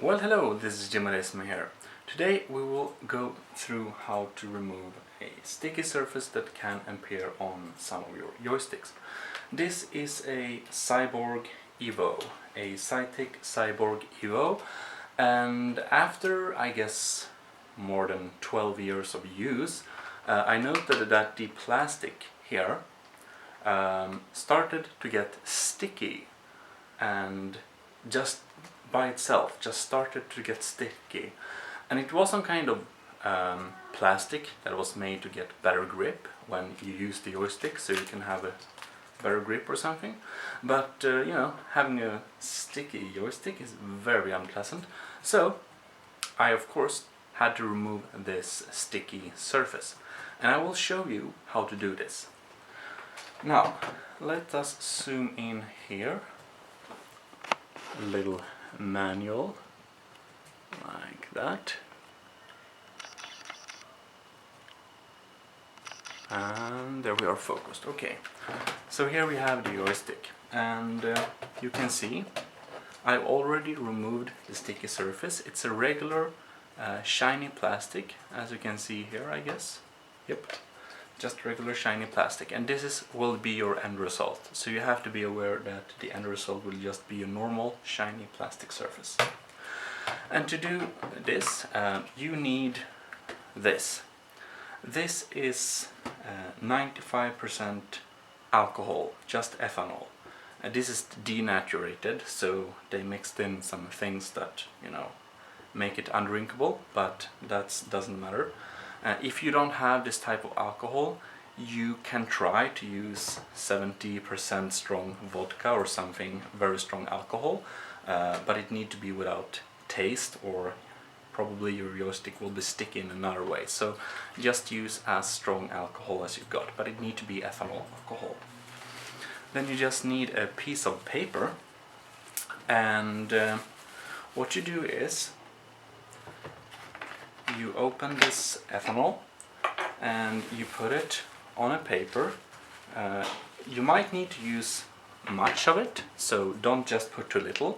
Well, hello, this is Jim here. Today we will go through how to remove a sticky surface that can appear on some of your joysticks. This is a Cyborg Evo, a Cytec Cyborg Evo, and after, I guess, more than 12 years of use, I noted that the plastic here started to get sticky and just by itself just started to get sticky, and it was some kind of plastic that was made to get better grip when you use the joystick, so you can have a better grip or something. But you know, having a sticky joystick is very unpleasant, so I of course had to remove this sticky surface, and I will show you how to do this. Now let us zoom in here. A little manual like that, and there we are focused. Okay, so here we have the joystick, and you can see I've already removed the sticky surface. It's a regular shiny plastic, as you can see here, I guess. Yep, just regular shiny plastic, and this will be your end result. So you have to be aware that the end result will just be a normal shiny plastic surface. And to do this, you need this. This is 95% alcohol, just ethanol. This is denaturated, so they mixed in some things that, you know, make it undrinkable, but that doesn't matter. If you don't have this type of alcohol, you can try to use 70% strong vodka or something very strong alcohol, but it needs to be without taste, or probably your joystick will be sticky in another way. So just use as strong alcohol as you've got, but it needs to be ethanol alcohol. Then you just need a piece of paper, and what you do is you open this ethanol and you put it on a paper. You might need to use much of it, so don't just put too little.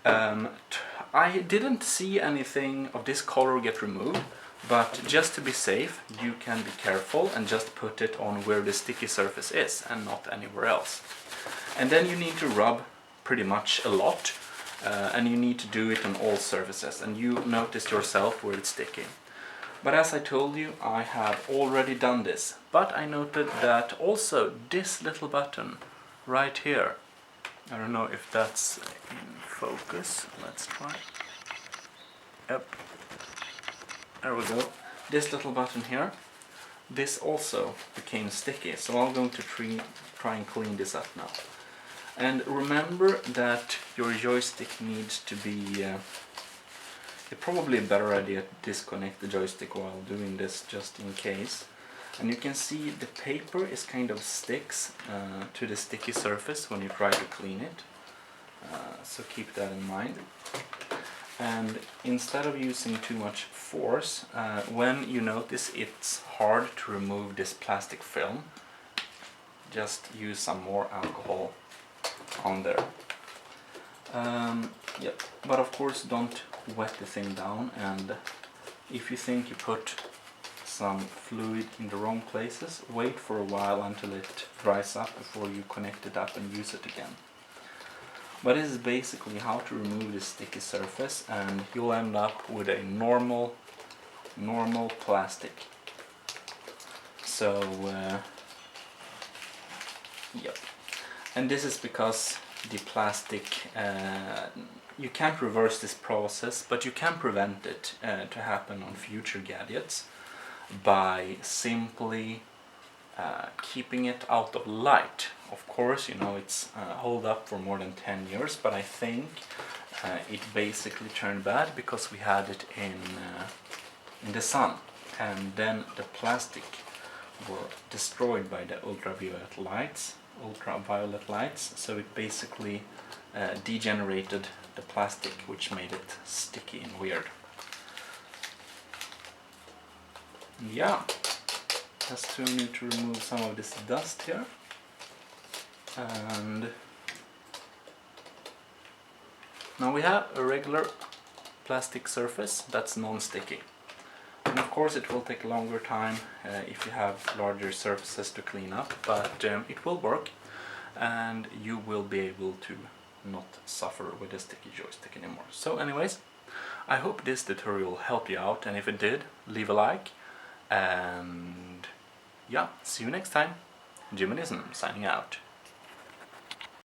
I didn't see anything of this color get removed, but just to be safe, you can be careful and just put it on where the sticky surface is and not anywhere else. And then you need to rub pretty much a lot. And you need to do it on all surfaces, and you notice yourself where it's sticky. But as I told you, I have already done this, but I noted that also this little button right here, I don't know if that's in focus, let's try. Yep, there we go. This little button here, this also became sticky, so I'm going to try and clean this up now. And remember that your joystick needs to be, it's probably a better idea to disconnect the joystick while doing this, just in case. And you can see the paper is kind of sticks to the sticky surface when you try to clean it, so keep that in mind. And instead of using too much force, when you notice it's hard to remove this plastic film, just use some more alcohol on there. Yep. But of course don't wet the thing down, and if you think you put some fluid in the wrong places, wait for a while until it dries up before you connect it up and use it again. But this is basically how to remove the sticky surface, and you'll end up with a normal plastic. So yep. And this is because the plastic, you can't reverse this process, but you can prevent it to happen on future gadgets by simply keeping it out of light. Of course, you know, it's held up for more than 10 years, but I think it basically turned bad because we had it in the sun, and then the plastic were destroyed by the ultraviolet lights, so it basically degenerated the plastic, which made it sticky and weird. Yeah, just to need to remove some of this dust here, and now we have a regular plastic surface that's non-sticky. And of course it will take a longer time if you have larger surfaces to clean up, but it will work and you will be able to not suffer with a sticky joystick anymore. So anyways, I hope this tutorial helped you out, and if it did, leave a like, and yeah, see you next time. Jimmy Nissen signing out.